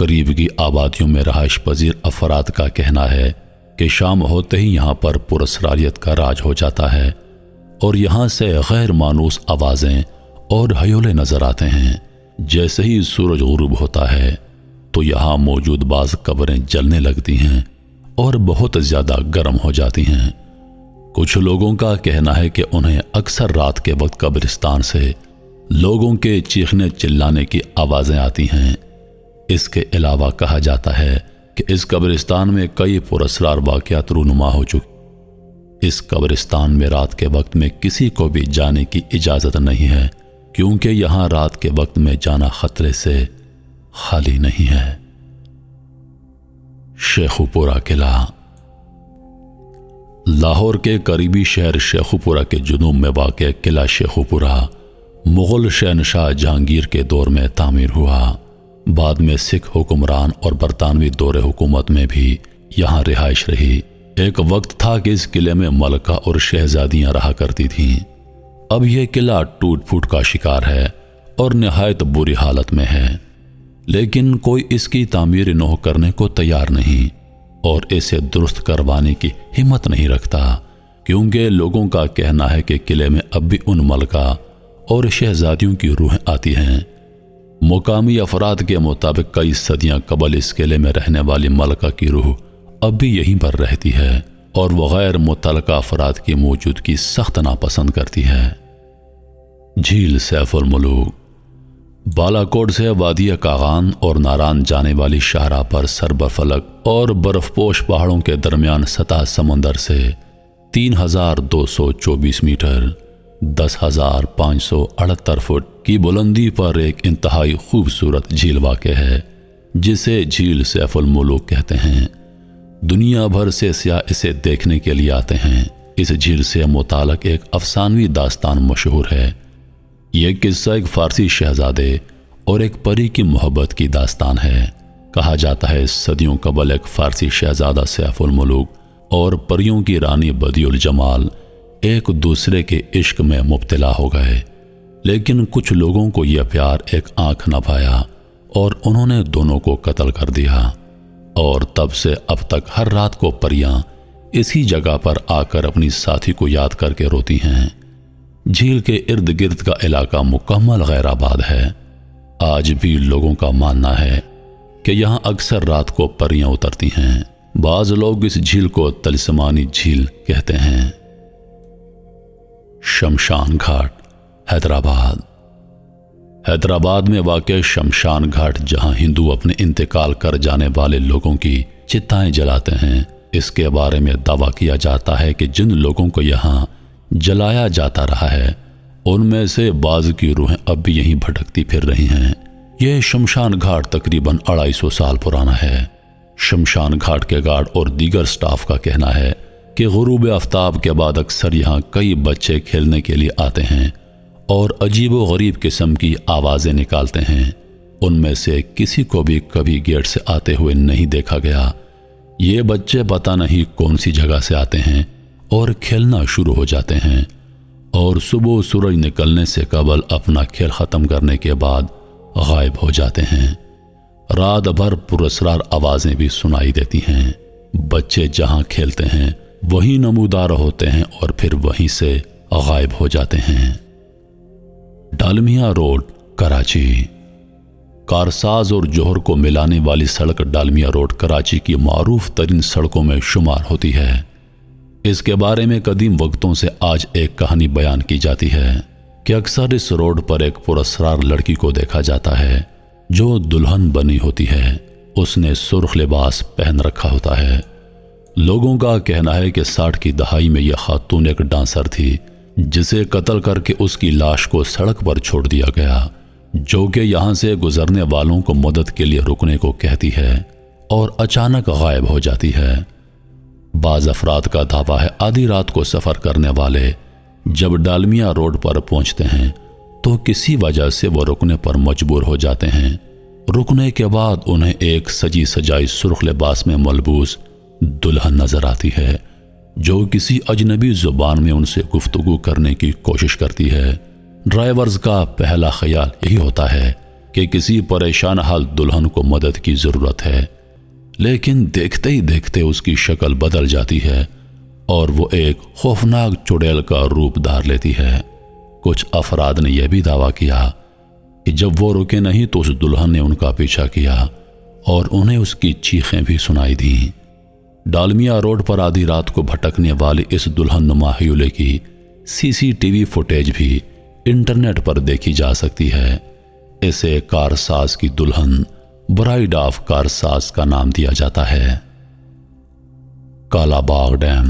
قریب کی آبادیوں میں رہائش پذیر افراد کا کہنا ہے کہ شام ہوتے ہی یہاں پر پراسراریت کا راج ہو جاتا ہے اور یہاں سے غیر مانوس آوازیں اور ہیولے نظر آتے ہیں۔ جیسے ہی سورج غروب ہوتا ہے تو یہاں موجود بعض قبریں جلنے لگتی ہیں اور بہت زیادہ گرم ہو جاتی ہیں۔ کچھ لوگوں کا کہنا ہے کہ انہیں اکثر رات کے وقت قبرستان سے لوگوں کے چیخنے چلانے کی آوازیں آتی ہیں۔ اس کے علاوہ کہا جاتا ہے کہ اس قبرستان میں کئی پراسرار واقعات رونما ہو چکے۔ اس قبرستان میں رات کے وقت میں کسی کو بھی جانے کی اجازت نہیں ہے، کیونکہ یہاں رات کے وقت میں جانا خطرے سے خالی نہیں ہے۔ شیخوپورہ قلعہ لاہور کے قریبی شہر شیخوپورہ کے جنوب میں واقع قلعہ شیخوپورہ مغل شہنشاہ جہانگیر کے دور میں تعمیر ہوا۔ بعد میں سکھ حکمران اور برطانوی دور حکومت میں بھی یہاں رہائش رہی۔ ایک وقت تھا کہ اس قلعے میں ملکہ اور شہزادیاں رہا کرتی تھیں۔ اب یہ قلعہ ٹوٹ پھوٹ کا شکار ہے اور نہایت بری حالت میں ہے، لیکن کوئی اس کی تعمیر نو کرنے کو تیار نہیں اور اسے درست کروانے کی ہمت نہیں رکھتا، کیونکہ لوگوں کا کہنا ہے کہ قلعے میں اب بھی ان ملکہ اور شہزادیوں کی روحیں آتی ہیں۔ مقامی افراد کے مطابق کئی صدیاں قبل اس قلعے میں رہنے والی ملکہ کی روح اب بھی یہیں پر رہتی ہے اور وہ غیر متعلقہ افراد کی موجودگی سخت ناپسند کرتی ہے۔ جھیل سیف الملوک بالاکوٹ سے وادی کاغان اور ناران جانے والی شاہراہ پر سربفلک اور برف پوش پہاڑوں کے درمیان سطح سمندر سے 3224 میٹر 10,578 فٹ کی بلندی پر ایک انتہائی خوبصورت جھیل واقع ہے، جسے جھیل سیف الملوک کہتے ہیں۔ دنیا بھر سے سیاح اسے دیکھنے کے لیے آتے ہیں۔ اس جھیل سے متعلق ایک افسانوی داستان مشہور ہے۔ یہ قصہ ایک فارسی شہزادے اور ایک پری کی محبت کی داستان ہے۔ کہا جاتا ہے صدیوں قبل ایک فارسی شہزادہ سیف الملوک اور پریوں کی رانی بدیع الجمال ایک دوسرے کے عشق میں مبتلا ہو گئے، لیکن کچھ لوگوں کو یہ پیار ایک آنکھ نہ پایا اور انہوں نے دونوں کو قتل کر دیا، اور تب سے اب تک ہر رات کو پریاں اسی جگہ پر آ کر اپنی ساتھی کو یاد کر کے روتی ہیں۔ جھیل کے ارد گرد کا علاقہ مکمل غیر آباد ہے۔ آج بھی لوگوں کا ماننا ہے کہ یہاں اکثر رات کو پریاں اترتی ہیں۔ بعض لوگ اس جھیل کو تلسمانی جھیل کہتے ہیں۔ شمشان گھاٹ حیدرآباد حیدرآباد میں واقع شمشان گھاٹ، جہاں ہندو اپنے انتقال کر جانے والے لوگوں کی چتائیں جلاتے ہیں، اس کے بارے میں دعویٰ کیا جاتا ہے کہ جن لوگوں کو یہاں جلایا جاتا رہا ہے ان میں سے بعض کی روحیں اب بھی یہیں بھٹکتی پھر رہی ہیں۔ یہ شمشان گھاٹ تقریباً 250 سال پرانا ہے۔ شمشان گھاٹ کے گارڈ اور دیگر سٹاف کا کہنا ہے کہ غروب آفتاب کے بعد اکثر یہاں کئی بچے کھیلنے کے لیے آتے ہیں اور عجیب و غریب قسم کی آوازیں نکالتے ہیں۔ ان میں سے کسی کو بھی کبھی گیٹ سے آتے ہوئے نہیں دیکھا گیا۔ یہ بچے پتہ نہیں کون سی جگہ سے آتے ہیں اور کھیلنا شروع ہو جاتے ہیں، اور صبح سورج نکلنے سے قبل اپنا کھیل ختم کرنے کے بعد غائب ہو جاتے ہیں۔ رات بھر پراسرار آوازیں بھی سنائی دیتی ہیں۔ بچے جہاں کھیلتے ہیں وہیں نمودار ہوتے ہیں اور پھر وہیں سے غائب ہو جاتے ہیں۔ ڈالمیا روڈ کراچی کارساز اور جوہر کو ملانے والی سڑک ڈالمیا روڈ کراچی کی معروف ترین سڑکوں میں شمار ہوتی ہے۔ اس کے بارے میں قدیم وقتوں سے آج ایک کہانی بیان کی جاتی ہے کہ اکثر اس روڈ پر ایک پراسرار لڑکی کو دیکھا جاتا ہے جو دلہن بنی ہوتی ہے۔ اس نے سرخ لباس پہن رکھا ہوتا ہے۔ لوگوں کا کہنا ہے کہ 60 کی دہائی میں یہ خاتون ایک ڈانسر تھی جسے قتل کر کے اس کی لاش کو سڑک پر چھوڑ دیا گیا، جو کہ یہاں سے گزرنے والوں کو مدد کے لیے رکنے کو کہتی ہے اور اچانک غائب ہو جاتی ہے۔ بعض افراد کا دعویٰ ہے آدھی رات کو سفر کرنے والے جب ڈالمیا روڈ پر پہنچتے ہیں تو کسی وجہ سے وہ رکنے پر مجبور ہو جاتے ہیں۔ رکنے کے بعد انہیں ایک سجی سجائی سرخ لباس میں ملبوس دلہن نظر آتی ہے جو کسی اجنبی زبان میں ان سے گفتگو کرنے کی کوشش کرتی ہے۔ ڈرائیورز کا پہلا خیال یہی ہوتا ہے کہ کسی پریشان حال دلہن کو مدد کی ضرورت ہے، لیکن دیکھتے ہی دیکھتے اس کی شکل بدل جاتی ہے اور وہ ایک خوفناک چڑیل کا روپ دھار لیتی ہے۔ کچھ افراد نے یہ بھی دعویٰ کیا کہ جب وہ رکے نہیں تو اس دلہن نے ان کا پیچھا کیا اور انہیں اس کی چیخیں بھی سنائی دیں۔ ڈالمیا روڈ پر آدھی رات کو بھٹکنے والی اس دلہن نما ہیولے کی CCTV فوٹیج بھی انٹرنیٹ پر دیکھی جا سکتی ہے۔ اسے کارساز کی دلہن، برائیڈ آف کارساز کا نام دیا جاتا ہے۔ کالا باغ ڈیم۔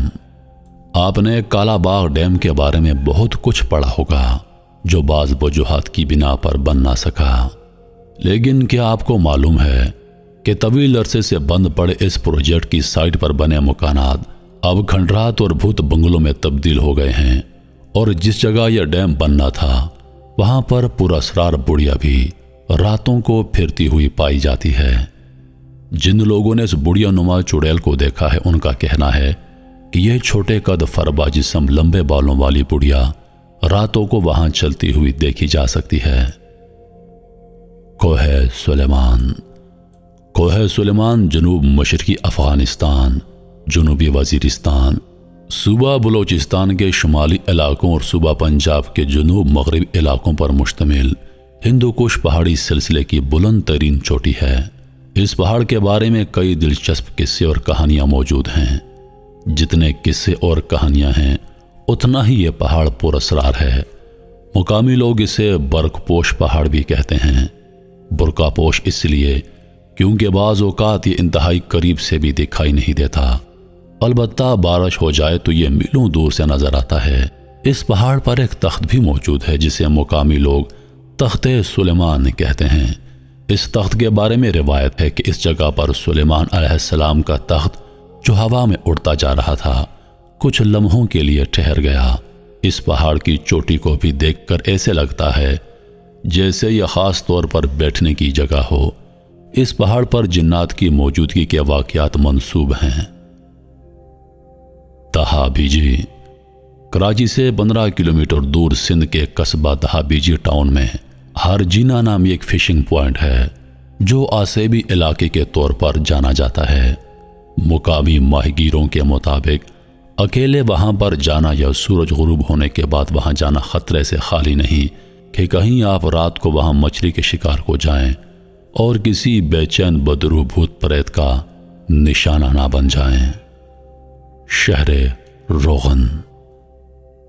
آپ نے کالا باغ ڈیم کے بارے میں بہت کچھ پڑھا ہوگا جو بعض وجوہات کی بنا پر بن نہ سکا، لیکن کیا آپ کو معلوم ہے کہ طویل عرصے سے بند پڑے اس پروجیکٹ کی سائٹ پر بنے مکانات اب کھنڈرات اور بھوت بنگلوں میں تبدیل ہو گئے ہیں، اور جس جگہ یہ ڈیم بننا تھا وہاں پر پراسرار بڑھیا بھی راتوں کو پھرتی ہوئی پائی جاتی ہے۔ جن لوگوں نے اس بڑھیا نما چڑیل کو دیکھا ہے ان کا کہنا ہے کہ یہ چھوٹے قد فربا جسم لمبے بالوں والی بڑھیا راتوں کو وہاں چلتی ہوئی دیکھی جا سکتی ہے۔ کوہ سلیمان۔ کوہ سلیمان جنوب مشرقی افغانستان، جنوبی وزیرستان، صوبہ بلوچستان کے شمالی علاقوں اور صوبہ پنجاب کے جنوب مغربی علاقوں پر مشتمل ہندوکش پہاڑی سلسلے کی بلند ترین چوٹی ہے۔ اس پہاڑ کے بارے میں کئی دلچسپ قصے اور کہانیاں موجود ہیں۔ جتنے قصے اور کہانیاں ہیں اتنا ہی یہ پہاڑ پراسرار ہے۔ مقامی لوگ اسے برق پوش پہاڑ بھی کہتے ہیں۔ برقع پوش اس لیے کیونکہ بعض اوقات یہ انتہائی قریب سے بھی دکھائی نہیں دیتا، البتہ بارش ہو جائے تو یہ میلوں دور سے نظر آتا ہے۔ اس پہاڑ پر ایک تخت بھی موجود ہے جسے مقامی لوگ تخت سلیمان کہتے ہیں۔ اس تخت کے بارے میں روایت ہے کہ اس جگہ پر سلیمان علیہ السلام کا تخت جو ہوا میں اڑتا جا رہا تھا کچھ لمحوں کے لیے ٹھہر گیا۔ اس پہاڑ کی چوٹی کو بھی دیکھ کر ایسے لگتا ہے جیسے یہ خاص طور پر بیٹھنے کی جگہ ہو۔ اس پہاڑ پر جنات کی موجودگی کے واقعات منسوب ہیں۔ دہا بیجی۔ کراچی سے 15 کلومیٹر دور سندھ کے قصبہ دہا بیجی ٹاؤن میں ہارجینا نامی ایک فشنگ پوائنٹ ہے جو آسیبی علاقے کے طور پر جانا جاتا ہے۔ مقامی ماہی گیروں کے مطابق اکیلے وہاں پر جانا یا سورج غروب ہونے کے بعد وہاں جانا خطرے سے خالی نہیں کہ کہیں آپ رات کو وہاں مچھلی کے شکار کو جائیں اور کسی بے چین بدروح بھوت پریت کا نشانہ نہ بن جائیں۔ شہر روغن۔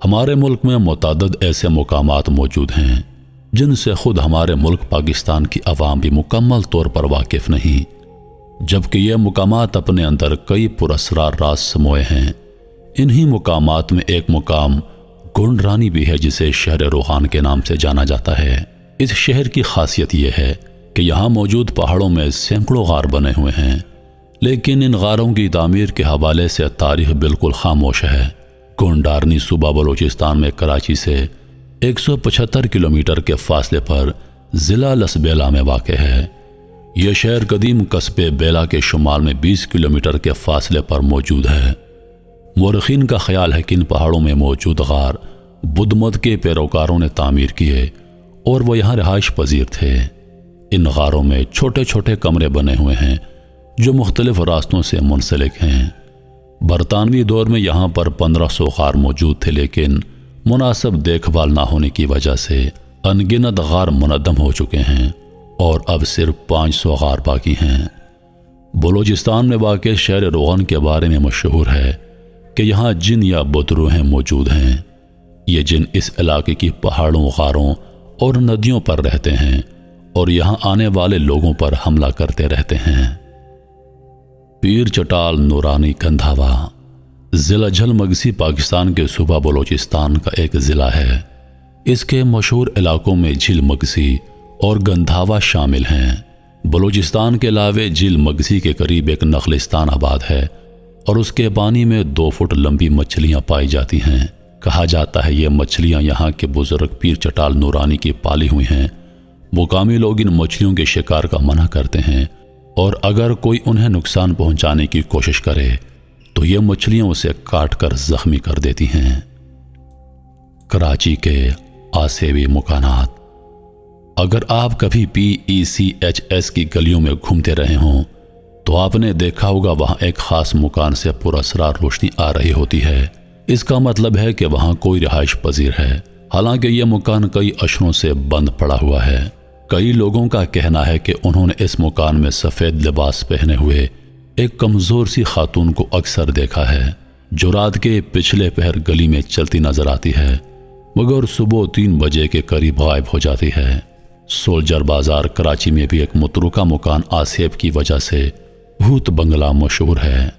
ہمارے ملک میں متعدد ایسے مقامات موجود ہیں جن سے خود ہمارے ملک پاکستان کی عوام بھی مکمل طور پر واقف نہیں، جبکہ یہ مقامات اپنے اندر کئی پراسرار راز سموئے ہیں۔ انہی مقامات میں ایک مقام گونڈرانی بھی ہے جسے شہر روغان کے نام سے جانا جاتا ہے۔ اس شہر کی خاصیت یہ ہے کہ یہاں موجود پہاڑوں میں سینکڑوں غار بنے ہوئے ہیں، لیکن ان غاروں کی تعمیر کے حوالے سے تاریخ بالکل خاموش ہے۔ گونڈارنی صوبہ بلوچستان میں کراچی سے 175 کلومیٹر کے فاصلے پر ضلع لسبیلا میں واقع ہے۔ یہ شہر قدیم قصبے بیلا کے شمال میں 20 کلومیٹر کے فاصلے پر موجود ہے۔ مورخین کا خیال ہے کہ ان پہاڑوں میں موجود غار بدھ مت کے پیروکاروں نے تعمیر کیے اور وہ یہاں رہائش پذیر تھے۔ ان غاروں میں چھوٹے چھوٹے کمرے بنے ہوئے ہیں جو مختلف راستوں سے منسلک ہیں۔ برطانوی دور میں یہاں پر 1500 غار موجود تھے، لیکن مناسب دیکھ بھال نہ ہونے کی وجہ سے انگنت غار منہدم ہو چکے ہیں اور اب صرف 500 غار باقی ہیں۔ بلوچستان میں واقع شہر روغن کے بارے میں مشہور ہے کہ یہاں جن یا بدروہیں موجود ہیں۔ یہ جن اس علاقے کی پہاڑوں، غاروں اور ندیوں پر رہتے ہیں اور یہاں آنے والے لوگوں پر حملہ کرتے رہتے ہیں۔ پیر چٹال نورانی گندھاوا۔ ضلع جھل مگسی پاکستان کے صوبہ بلوچستان کا ایک ضلع ہے۔ اس کے مشہور علاقوں میں جھیل مگسی اور گندھاوا شامل ہیں۔ بلوچستان کے علاوہ جھیل مگسی کے قریب ایک نخلستان آباد ہے اور اس کے پانی میں 2 فٹ لمبی مچھلیاں پائی جاتی ہیں۔ کہا جاتا ہے یہ مچھلیاں یہاں کے بزرگ پیر چٹال نورانی کی پالی ہوئی ہیں۔ مقامی لوگ ان مچھلیوں کے شکار کا منع کرتے ہیں اور اگر کوئی انہیں نقصان پہنچانے کی کوشش کرے تو یہ مچھلیاں اسے کاٹ کر زخمی کر دیتی ہیں۔ کراچی کے آسیبی مکانات۔ اگر آپ کبھی PECHS کی گلیوں میں گھومتے رہے ہوں تو آپ نے دیکھا ہوگا وہاں ایک خاص مکان سے پراسرار روشنی آ رہی ہوتی ہے۔ اس کا مطلب ہے کہ وہاں کوئی رہائش پذیر ہے، حالانکہ یہ مکان کئی اشروں سے بند پڑا ہوا ہے۔ کئی لوگوں کا کہنا ہے کہ انہوں نے اس مکان میں سفید لباس پہنے ہوئے ایک کمزور سی خاتون کو اکثر دیکھا ہے، جو رات کے پچھلے پہر گلی میں چلتی نظر آتی ہے مگر صبح 3 بجے کے قریب غائب ہو جاتی ہے۔ سولجر بازار کراچی میں بھی ایک متروکہ مکان آسیب کی وجہ سے بھوت بنگلہ مشہور ہے۔